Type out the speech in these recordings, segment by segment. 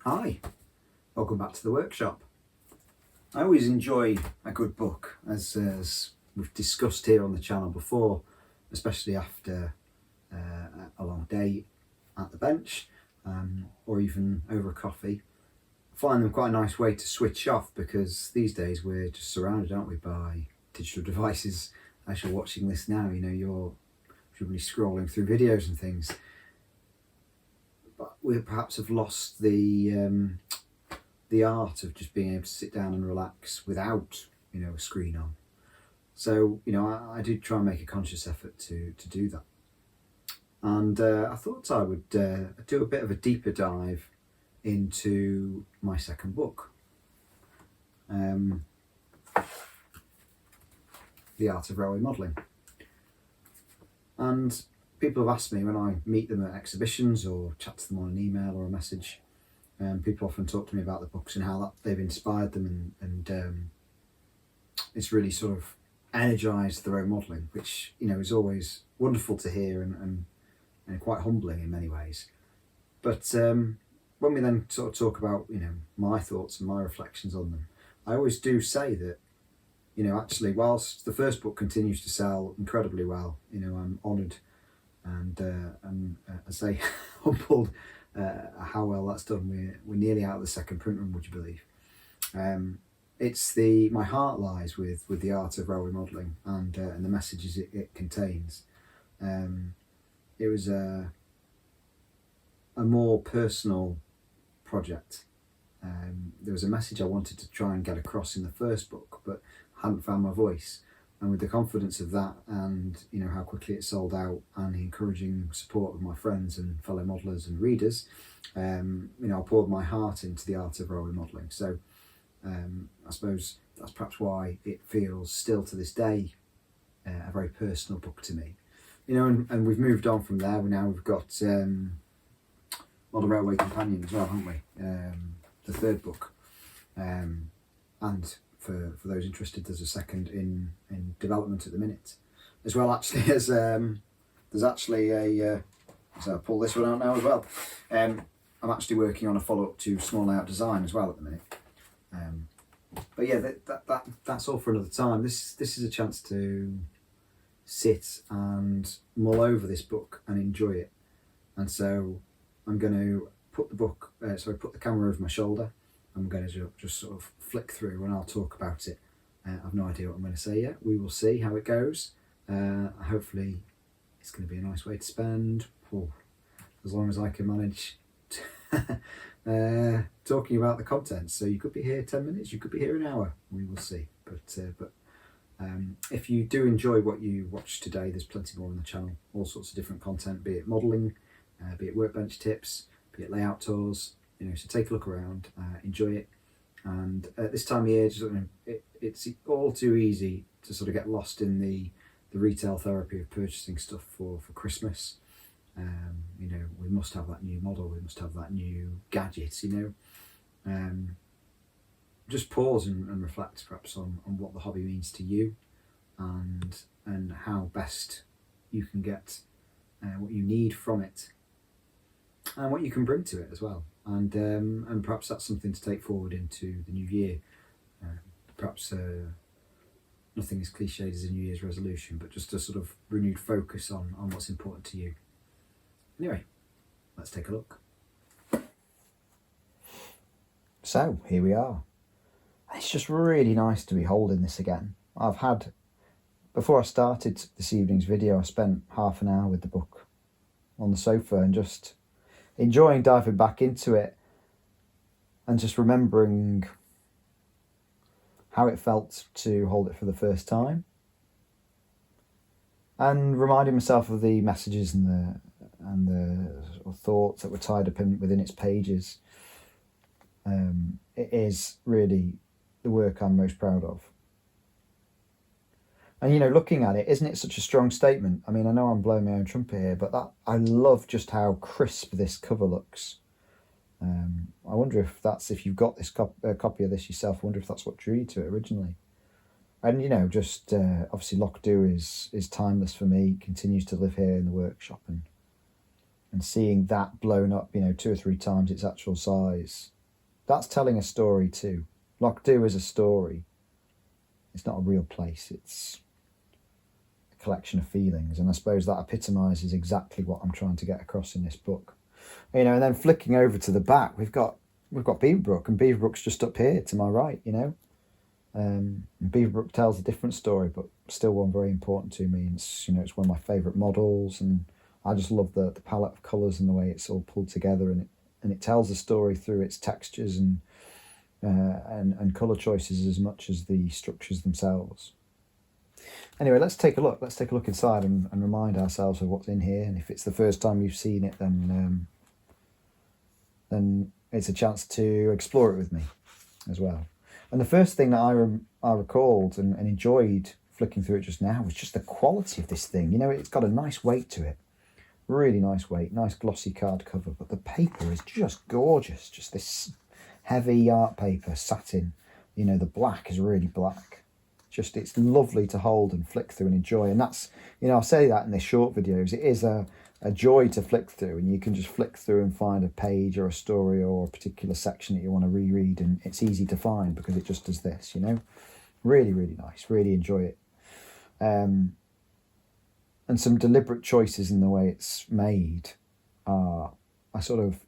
Hi, welcome back to the workshop. I always enjoy a good book, as we've discussed here on the channel before, especially after a long day at the bench or even over a coffee. I find them quite a nice way to switch off, because these days we're just surrounded, aren't we, by digital devices. As you're watching this now, you know, you're probably scrolling through videos and things. But we perhaps have lost the art of just being able to sit down and relax without, you know, a screen on. So, you know, I did try and make a conscious effort to do that. And I thought I would do a bit of a deeper dive into my second book, The Art of Railway Modelling. And people have asked me when I meet them at exhibitions or chat to them on an email or a message, people often talk to me about the books and how they've inspired them, and it's really sort of energised their own modelling, which, you know, is always wonderful to hear and quite humbling in many ways. But when we then sort of talk about, you know, my thoughts and my reflections on them, I always do say that, you know, actually, whilst the first book continues to sell incredibly well, you know, I'm honoured and I say humbled how well that's done. We're nearly out of the second print run, would you believe? It's my heart lies with the art of railway modelling and the messages it contains. It was a more personal project. There was a message I wanted to try and get across in the first book, but hadn't found my voice. And with the confidence of that, and, you know, how quickly it sold out, and the encouraging support of my friends and fellow modellers and readers, you know, I poured my heart into the art of railway modelling. So I suppose that's perhaps why it feels still to this day a very personal book to me. You know, and we've moved on from there. We've got Model Railway Companion as well, haven't we? The third book. And for those interested, there's a second in development at the minute, as well, actually, as there's actually a so I'll pull this one out now as well. I'm actually working on a follow-up to Small Layout Design as well at the minute. But yeah, that's all for another time. This is a chance to sit and mull over this book and enjoy it. And so I'm going to put the camera over my shoulder. I'm going to just sort of flick through and I'll talk about it. I've no idea what I'm going to say yet. We will see how it goes. Hopefully it's going to be a nice way to spend, as long as I can manage talking about the content. So you could be here 10 minutes, you could be here an hour. We will see. But if you do enjoy what you watch today, there's plenty more on the channel. All sorts of different content, be it modelling, be it workbench tips, be it layout tours. You know, so take a look around, enjoy it. And at this time of year, it's all too easy to sort of get lost in the retail therapy of purchasing stuff for Christmas. You know, we must have that new model, we must have that new gadget, you know. Just pause and reflect perhaps on what the hobby means to you, and how best you can get what you need from it, and what you can bring to it as well. And perhaps that's something to take forward into the new year. Perhaps nothing as cliched as a New Year's resolution, but just a sort of renewed focus on what's important to you. Anyway, let's take a look. So here we are. It's just really nice to be holding this again. Before I started this evening's video, I spent half an hour with the book on the sofa and just enjoying diving back into it and just remembering how it felt to hold it for the first time, and reminding myself of the messages and the sort of thoughts that were tied up within its pages. It is really the work I'm most proud of. And, you know, looking at it, isn't it such a strong statement? I mean, I know I'm blowing my own trumpet here, but I love just how crisp this cover looks. I wonder if you've got this copy of this yourself, I wonder if that's what drew you to it originally. And, you know, just obviously Loch Do is timeless for me, continues to live here in the workshop, and seeing that blown up, you know, 2 or 3 times its actual size That's telling a story too. Lochdu is a story. It's not a real place. It's a collection of feelings, and I suppose that epitomises exactly what I'm trying to get across in this book. You know, and then flicking over to the back, we've got Beaverbrook, and Beaverbrook's just up here to my right. You know, Beaverbrook tells a different story, but still one very important to me. It's, you know, it's one of my favourite models, and I just love the palette of colours and the way it's all pulled together, and it tells the story through its textures and colour choices as much as the structures themselves. Anyway, let's take a look. Let's take a look inside and remind ourselves of what's in here. And if it's the first time you've seen it, then it's a chance to explore it with me as well. And the first thing that I recalled and enjoyed flicking through it just now was just the quality of this thing. You know, it's got a nice weight to it. Really nice weight, nice glossy card cover, but the paper is just gorgeous. Just this heavy art paper, satin. You know, the black is really black. Just, it's lovely to hold and flick through and enjoy. And that's, you know, I'll say that in the short videos, it is a joy to flick through, and you can just flick through and find a page or a story or a particular section that you want to reread, and it's easy to find because it just does this, you know. Really, really nice. Really enjoy it. And some deliberate choices in the way it's made are sort of,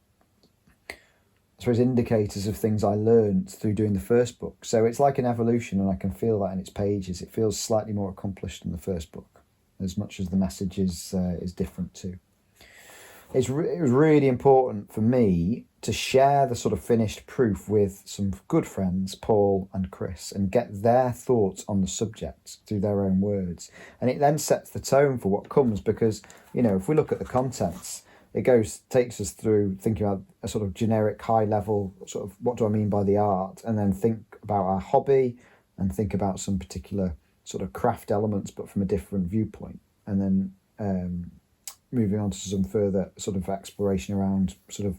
I suppose, indicators of things I learned through doing the first book. So it's like an evolution, and I can feel that in its pages. It feels slightly more accomplished than the first book, as much as the message is different too. It was really important for me to share the sort of finished proof with some good friends, Paul and Chris, and get their thoughts on the subject through their own words. And it then sets the tone for what comes, because, you know, if we look at the contents, it takes us through thinking about a sort of generic high level, sort of what do I mean by the art, and then think about our hobby and think about some particular sort of craft elements, but from a different viewpoint. And then moving on to some further sort of exploration around sort of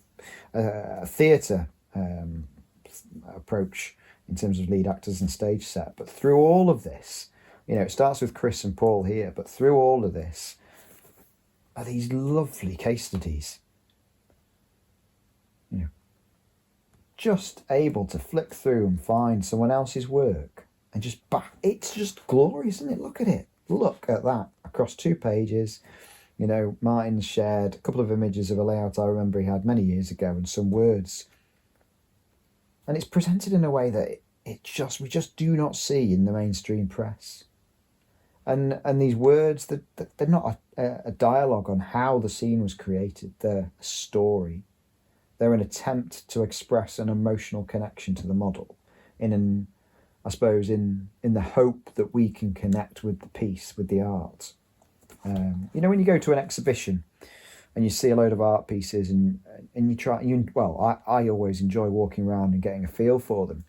a theatre approach in terms of lead actors and stage set. But through all of this, you know, it starts with Chris and Paul here, but through all of this are these lovely case studies. You know, just able to flick through and find someone else's work and just it's just glorious, isn't it? Look at it. Look at that across 2 pages. You know, Martin shared a couple of images of a layout I remember he had many years ago and some words. And it's presented in a way that we just do not see in the mainstream press. And these words, they're not a dialogue on how the scene was created. They're a story. They're an attempt to express an emotional connection to the model I suppose, in the hope that we can connect with the piece, with the art. You know, when you go to an exhibition and you see a load of art pieces and I always enjoy walking around and getting a feel for them,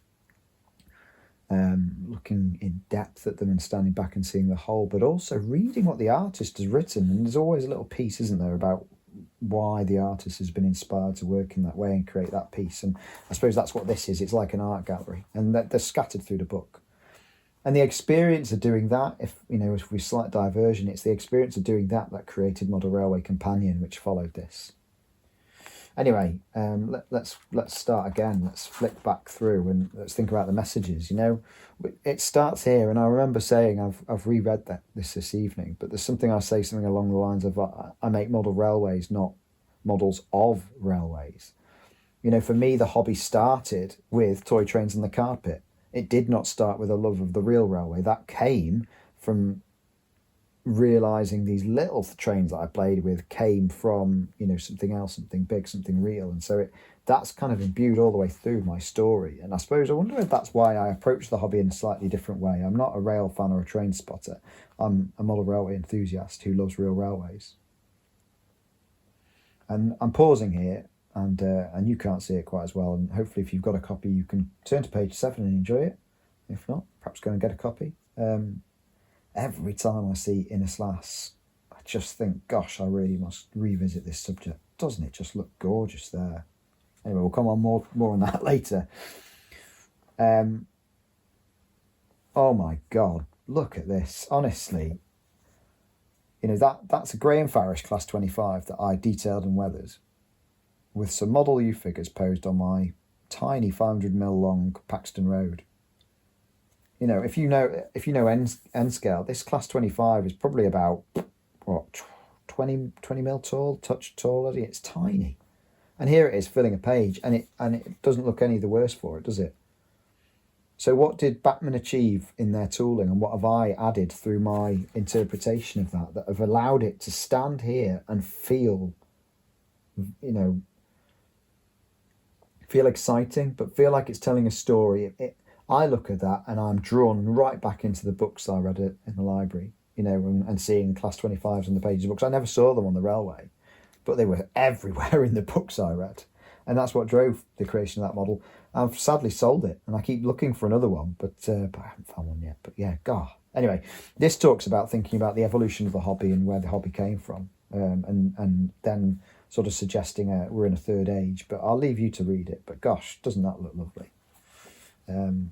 looking in depth at them and standing back and seeing the whole, but also reading what the artist has written. And there's always a little piece, isn't there, about why the artist has been inspired to work in that way and create that piece. And I suppose that's what this is. It's like an art gallery, and they're scattered through the book. And the experience of doing that, if we slight diversion, it's the experience of doing that created Model Railway Companion, which followed this. Anyway, let's start again. Let's flick back through and let's think about the messages. You know, it starts here, and I remember saying I've reread this evening, but there's something something along the lines of I make model railways, not models of railways. You know, for me, the hobby started with toy trains on the carpet. It did not start with a love of the real railway. That came from realising these little trains that I played with came from, you know, something else, something big, something real. And so that's kind of imbued all the way through my story. And I wonder if that's why I approach the hobby in a slightly different way. I'm not a rail fan or a train spotter. I'm a model railway enthusiast who loves real railways. And I'm pausing here, and you can't see it quite as well, and hopefully if you've got a copy you can turn to page 7 and enjoy it. If not, perhaps go and get a copy. Every time I see Innes Lass, I just think, gosh, I really must revisit this subject. Doesn't it just look gorgeous there? Anyway, we'll come on more on that later. Oh my God, look at this. Honestly, you know, that's a Graham Farish Class 25 that I detailed and weathered with some Model U figures posed on my tiny 500mm long Paxton Road. You know, if you know N scale, this class 25 is probably about what 20mm tall, touch taller. It's tiny, and here it is filling a page, and it doesn't look any the worse for it, does it? So what did Bachmann achieve in their tooling, and what have I added through my interpretation of that have allowed it to stand here and feel, you know, feel exciting, but feel like it's telling a story. I look at that and I'm drawn right back into the books I read in the library, you know, and seeing class 25s on the pages of books. I never saw them on the railway, but they were everywhere in the books I read. And that's what drove the creation of that model. I've sadly sold it, and I keep looking for another one, but I haven't found one yet. But yeah, God. Anyway, this talks about thinking about the evolution of the hobby and where the hobby came from, and then sort of suggesting we're in a third age. But I'll leave you to read it. But gosh, doesn't that look lovely? And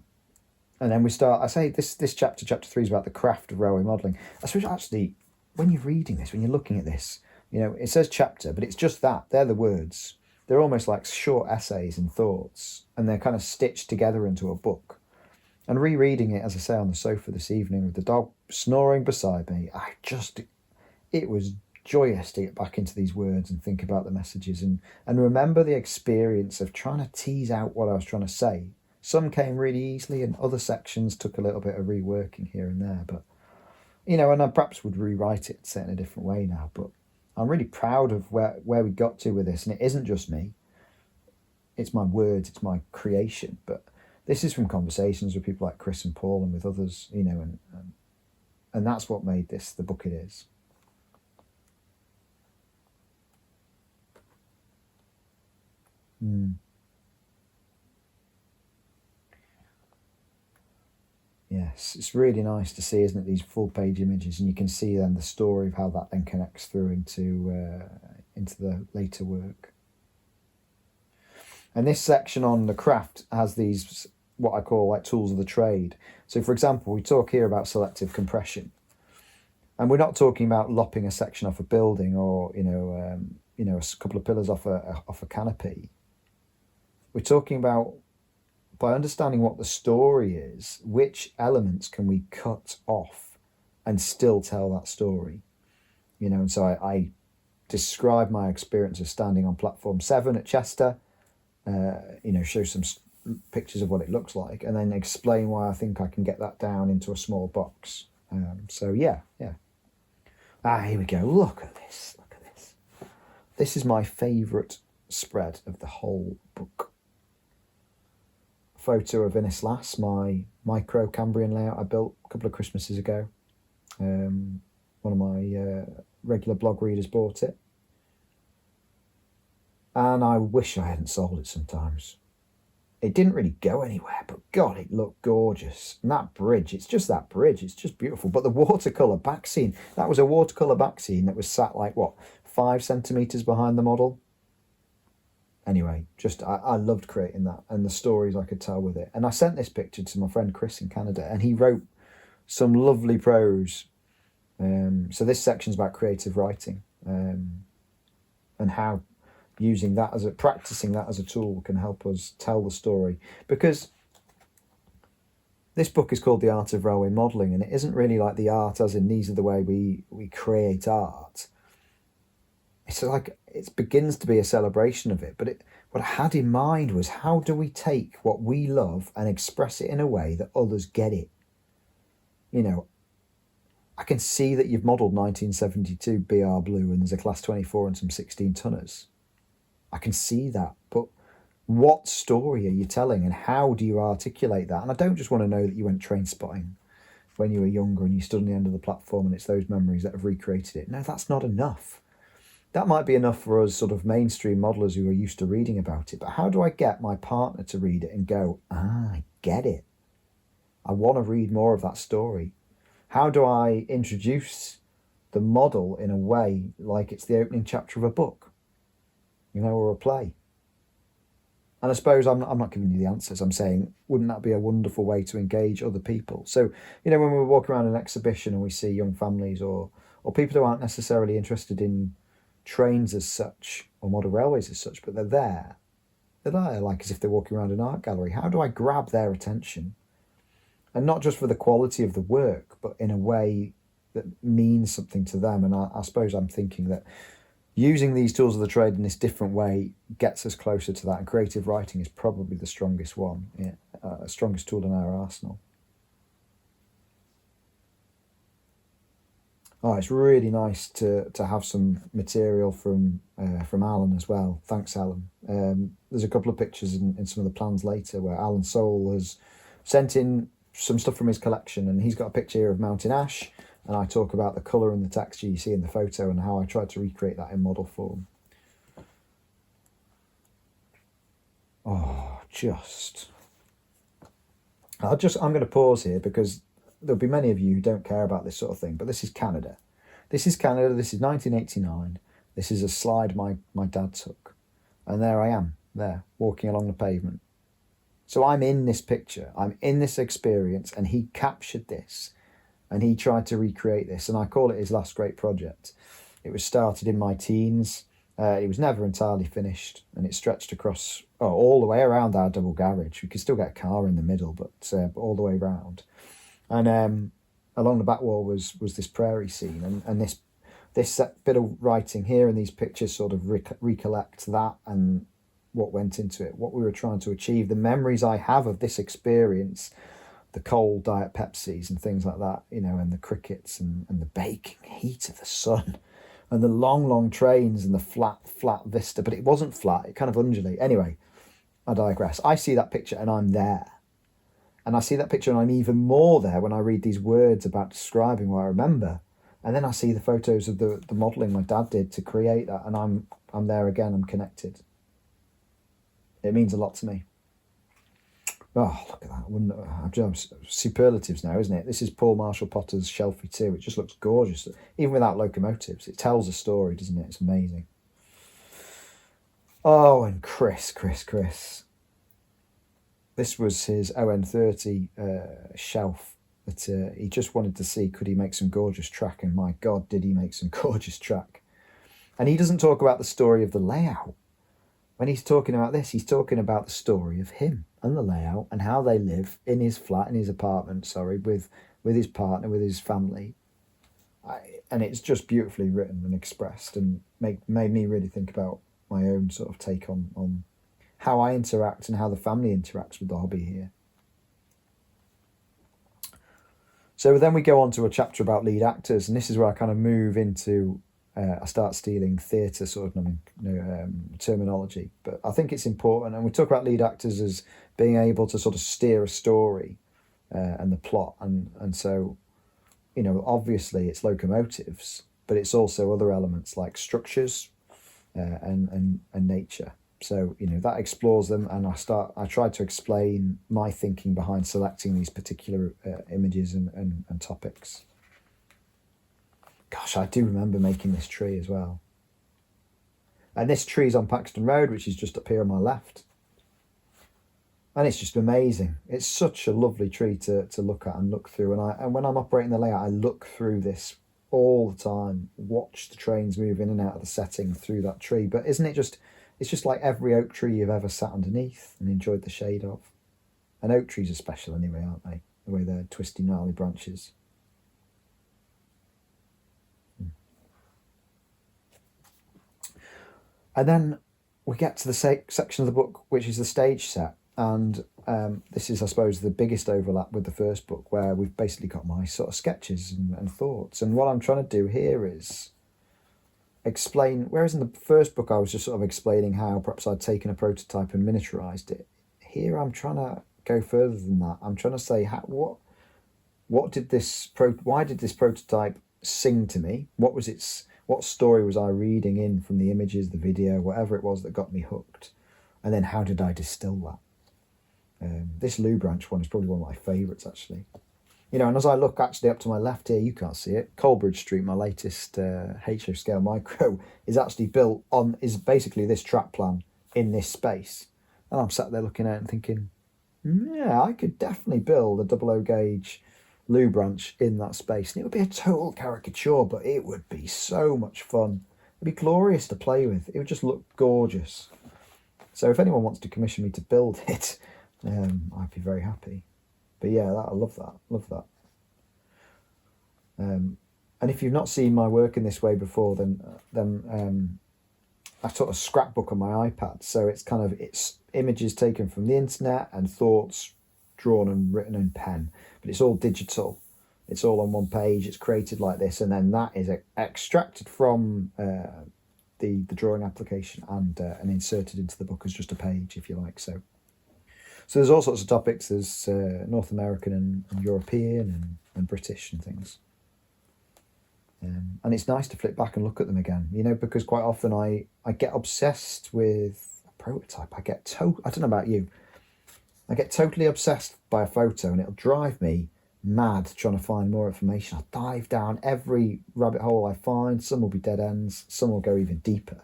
then we start. I say this chapter 3 is about the craft of railway modelling. I suppose actually, when you're reading this, when you're looking at this, you know, it says chapter, but it's just that. They're the words. They're almost like short essays and thoughts, and they're kind of stitched together into a book. And rereading it, as I say, on the sofa this evening with the dog snoring beside me, it was joyous to get back into these words and think about the messages and remember the experience of trying to tease out what I was trying to say. Some came really easily, and other sections took a little bit of reworking here and there. But, you know, and I perhaps would rewrite it, say it in a different way now, but I'm really proud of where we got to with this, and it isn't just me. It's my words, it's my creation, but this is from conversations with people like Chris and Paul and with others, you know, and that's what made this the book it is. Yes, it's really nice to see, isn't it, these full page images, and you can see then the story of how that then connects through into the later work. And this section on the craft has these, what I call like tools of the trade. So for example, we talk here about selective compression, and we're not talking about lopping a section off a building or a couple of pillars off a canopy. We're talking about, by understanding what the story is, which elements can we cut off and still tell that story? You know, and so I describe my experience of standing on platform 7 at Chester, show some pictures of what it looks like, and then explain why I think I can get that down into a small box. So yeah. Here we go. Look at this. This is my favourite spread of the whole book. Photo of Innislas, my micro Cambrian layout I built a couple of Christmases ago. One of my regular blog readers bought it, and I wish I hadn't sold it sometimes. It didn't really go anywhere, but God, it looked gorgeous. And that bridge, it's just beautiful. But the watercolour back scene, that was a watercolour back scene that was sat like, 5 centimetres behind the model? Anyway, I loved creating that and the stories I could tell with it. And I sent this picture to my friend Chris in Canada, and he wrote some lovely prose. So this section's about creative writing, and how practicing that as a tool can help us tell the story. Because this book is called The Art of Railway Modelling, and it isn't really like the art as in these are the way we create art. It's like it begins to be a celebration of it, but what I had in mind was, how do we take what we love and express it in a way that others get it? You know, I can see that you've modelled 1972 BR Blue and there's a class 24 and some 16 tonners. I can see that, but what story are you telling, and how do you articulate that? And I don't just want to know that you went train spotting when you were younger and you stood on the end of the platform and it's those memories that have recreated it. No, that's not enough. That might be enough for us sort of mainstream modelers who are used to reading about it, but how do I get my partner to read it and go, I get it. I want to read more of that story. How do I introduce the model in a way like it's the opening chapter of a book, or a play? And I suppose I'm not giving you the answers. I'm saying, wouldn't that be a wonderful way to engage other people? So, when we walk around an exhibition and we see young families or people who aren't necessarily interested in trains as such or model railways as such, but they're that I like as if they're walking around an art gallery. How do I grab their attention? And not just for the quality of the work, but in a way that means something to them. And I suppose I'm thinking that using these tools of the trade in this different way gets us closer to that. And creative writing is probably the strongest one, strongest tool in our arsenal. Oh, it's really nice to have some material from Alan as well. Thanks, Alan. There's a couple of pictures in some of the plans later where Alan Soul has sent in some stuff from his collection, and he's got a picture here of Mountain Ash, and I talk about the colour and the texture you see in the photo and how I tried to recreate that in model form. Oh, I'm going to pause here because there'll be many of you who don't care about this sort of thing, but this is Canada. This is Canada, this is 1989. This is a slide my dad took. And there I am, there, walking along the pavement. So I'm in this picture, I'm in this experience, and he captured this, and he tried to recreate this, and I call it his last great project. It was started in my teens. It was never entirely finished, and it stretched across, all the way around our double garage. We could still get a car in the middle, but all the way around. And along the back wall was this prairie scene, and this bit of writing here and these pictures sort of recollect that and what went into it, what we were trying to achieve, the memories I have of this experience, the cold Diet Pepsis and things like that, and the crickets and the baking heat of the sun and the long trains and the flat vista. But it wasn't flat, it kind of undulated. Anyway, I digress. I see that picture and I'm there. And I see that picture and I'm even more there when I read these words about describing what I remember. And then I see the photos of the modelling my dad did to create that, and I'm there again, I'm connected. It means a lot to me. Oh, look at that. I'm superlatives now, isn't it? This is Paul Marshall Potter's Shelfie 2. It just looks gorgeous. Even without locomotives, it tells a story, doesn't it? It's amazing. Oh, and Chris. This was his ON30 shelf that he just wanted to see, could he make some gorgeous track? And my God, did he make some gorgeous track. And he doesn't talk about the story of the layout. When he's talking about this, he's talking about the story of him and the layout and how they live in his flat, in his apartment, with his partner, with his family. And it's just beautifully written and expressed, and made me really think about my own sort of take on how I interact and how the family interacts with the hobby here. So then we go on to a chapter about lead actors, and this is where I kind of move into, I start stealing theatre sort of terminology, but I think it's important. And we talk about lead actors as being able to sort of steer a story and the plot. And so, obviously it's locomotives, but it's also other elements like structures and nature. So, that explores them, and I try to explain my thinking behind selecting these particular images and topics. Gosh, I do remember making this tree as well. And this tree is on Paxton Road, which is just up here on my left. And it's just amazing. It's such a lovely tree to look at and look through. And when I'm operating the layout, I look through this all the time, watch the trains move in and out of the setting through that tree. But isn't it just... It's just like every oak tree you've ever sat underneath and enjoyed the shade of. And oak trees are special anyway, aren't they? The way they're twisty, gnarly branches. And then we get to the section of the book, which is the stage set. And this is, I suppose, the biggest overlap with the first book, where we've basically got my sort of sketches and thoughts. And what I'm trying to do here is explain, whereas in the first book I was just sort of explaining how perhaps I'd taken a prototype and miniaturized it. Here I'm trying to go further than that. I'm trying to say why did this prototype sing to me? What story was I reading in from the images, the video, whatever it was that got me hooked? And then how did I distill that? This Lou Branch one is probably one of my favourites, actually. And as I look actually up to my left here, you can't see it, Coleridge Street, my latest HO scale micro, is actually built on, is basically this track plan in this space. And I'm sat there looking at it and thinking, yeah, I could definitely build a 00 gauge Lou Branch in that space. And it would be a total caricature, but it would be so much fun. It'd be glorious to play with. It would just look gorgeous. So if anyone wants to commission me to build it, I'd be very happy. But yeah, I love that. And if you've not seen my work in this way before, then I sort of scrapbook on my iPad. So it's images taken from the internet and thoughts drawn and written in pen, but it's all digital. It's all on one page. It's created like this, and then that is extracted from the drawing application and inserted into the book as just a page, if you like. So there's all sorts of topics. There's North American and European and British and things. And it's nice to flip back and look at them again, because quite often I get obsessed with a prototype. I don't know about you. I get totally obsessed by a photo and it'll drive me mad trying to find more information. I'll dive down every rabbit hole I find. Some will be dead ends. Some will go even deeper.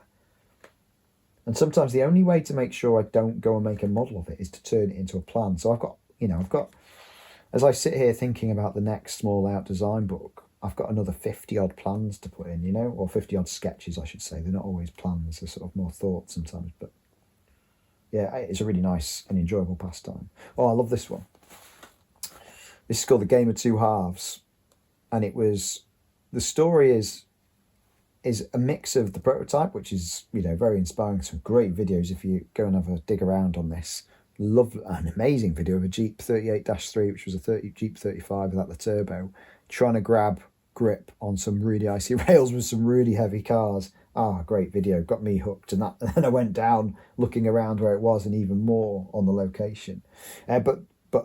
And sometimes the only way to make sure I don't go and make a model of it is to turn it into a plan. So I've got, as I sit here thinking about the next small out design book, I've got another 50 odd plans to put in, or 50 odd sketches, I should say. They're not always plans, they're sort of more thoughts sometimes, but yeah, it's a really nice and enjoyable pastime. Oh, I love this one. This is called The Game of Two Halves, and the story is a mix of the prototype, which is, very inspiring, some great videos if you go and have a dig around on this. Love an amazing video of a Jeep 38-3, which was a Jeep 35 without the turbo, trying to grab grip on some really icy rails with some really heavy cars. Great video, got me hooked, and then I went down looking around where it was and even more on the location. But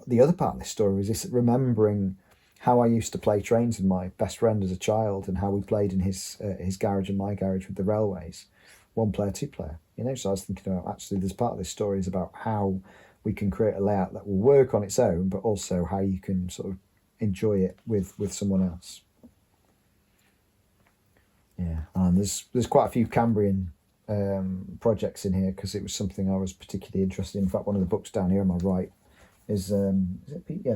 the other part of this story was this, remembering how I used to play trains with my best friend as a child and how we played in his garage and my garage with the railways, 1 player, 2 player. So I was thinking about, actually, there's part of this story is about how we can create a layout that will work on its own, but also how you can sort of enjoy it with someone else. Yeah, and there's quite a few Cambrian projects in here because it was something I was particularly interested in. In fact, one of the books down here on my right is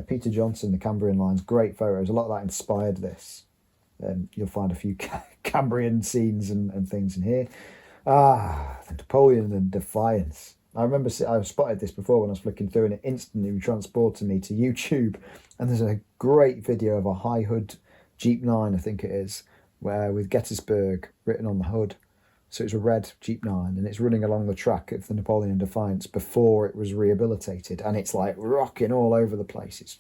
Peter Johnson, The Cambrian Lines. Great photos. A lot of that inspired this. You'll find a few Cambrian scenes and things in here. The Napoleon and Defiance. I remember I spotted this before when I was flicking through, and it instantly transported me to YouTube. And there's a great video of a high hood Jeep 9, I think it is, with Gettysburg written on the hood. So it's a red Jeep 9, and it's running along the track of the Napoleon Defiance before it was rehabilitated, and it's like rocking all over the place.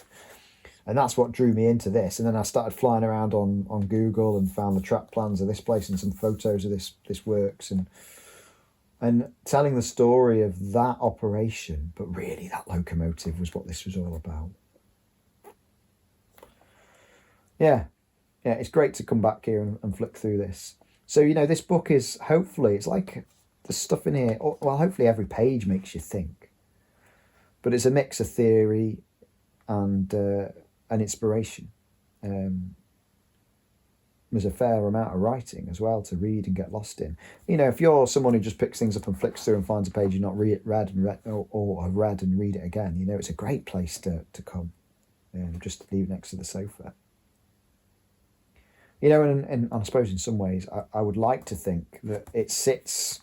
And that's what drew me into this. And then I started flying around on Google and found the track plans of this place and some photos of this works, and telling the story of that operation, but really that locomotive was what this was all about. Yeah, it's great to come back here and flick through this. So, this book is, hopefully, it's like the stuff in here, well, hopefully every page makes you think. But it's a mix of theory and inspiration. There's a fair amount of writing as well to read and get lost in. If you're someone who just picks things up and flicks through and finds a page you've not read or have read and read it again, it's a great place to come, just to leave next to the sofa. And I suppose in some ways I would like to think that it sits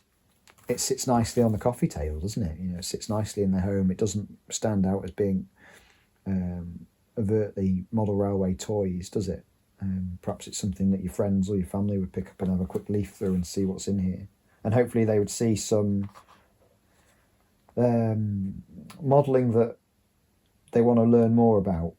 nicely on the coffee table, doesn't it? It sits nicely in the home. It doesn't stand out as being overtly model railway toys, does it? Perhaps it's something that your friends or your family would pick up and have a quick leaf through and see what's in here. And hopefully they would see some modelling that they want to learn more about.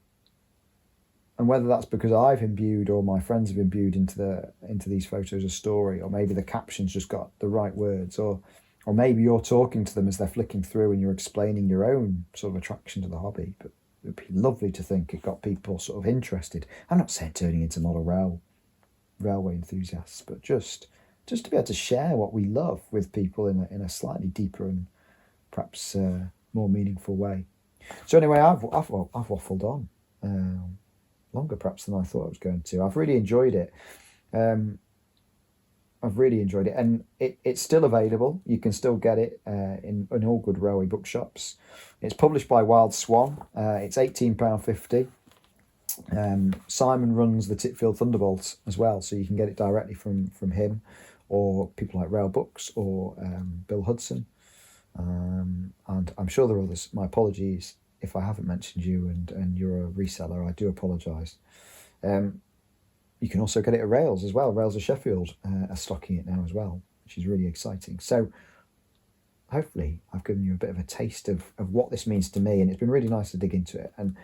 And whether that's because I've imbued or my friends have imbued into these photos a story, or maybe the captions just got the right words, or maybe you're talking to them as they're flicking through and you're explaining your own sort of attraction to the hobby. But it would be lovely to think it got people sort of interested. I'm not saying turning into model railway enthusiasts, but just to be able to share what we love with people in a slightly deeper and perhaps more meaningful way. So anyway, I've waffled on. Longer perhaps than I thought I was going to. I've really enjoyed it. And it's still available. You can still get it in all good railway bookshops. It's published by Wild Swan. It's £18.50. Simon runs the Titfield Thunderbolt as well, so you can get it directly from him, or people like Railbooks or Bill Hudson. And I'm sure there are others. My apologies if I haven't mentioned you and you're a reseller. I do apologise. You can also get it at Rails as well. Rails of Sheffield are stocking it now as well, which is really exciting. So hopefully I've given you a bit of a taste of what this means to me, and it's been really nice to dig into it, and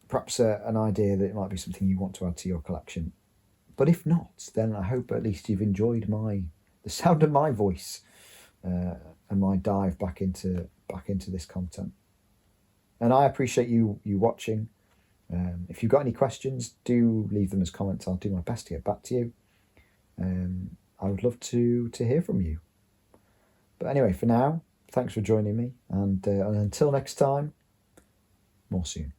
perhaps an idea that it might be something you want to add to your collection. But if not, then I hope at least you've enjoyed the sound of my voice and my dive back into this content. And I appreciate you watching. If you've got any questions, do leave them as comments. I'll do my best to get back to you. I would love to hear from you. But anyway, for now, thanks for joining me, and until next time, more soon.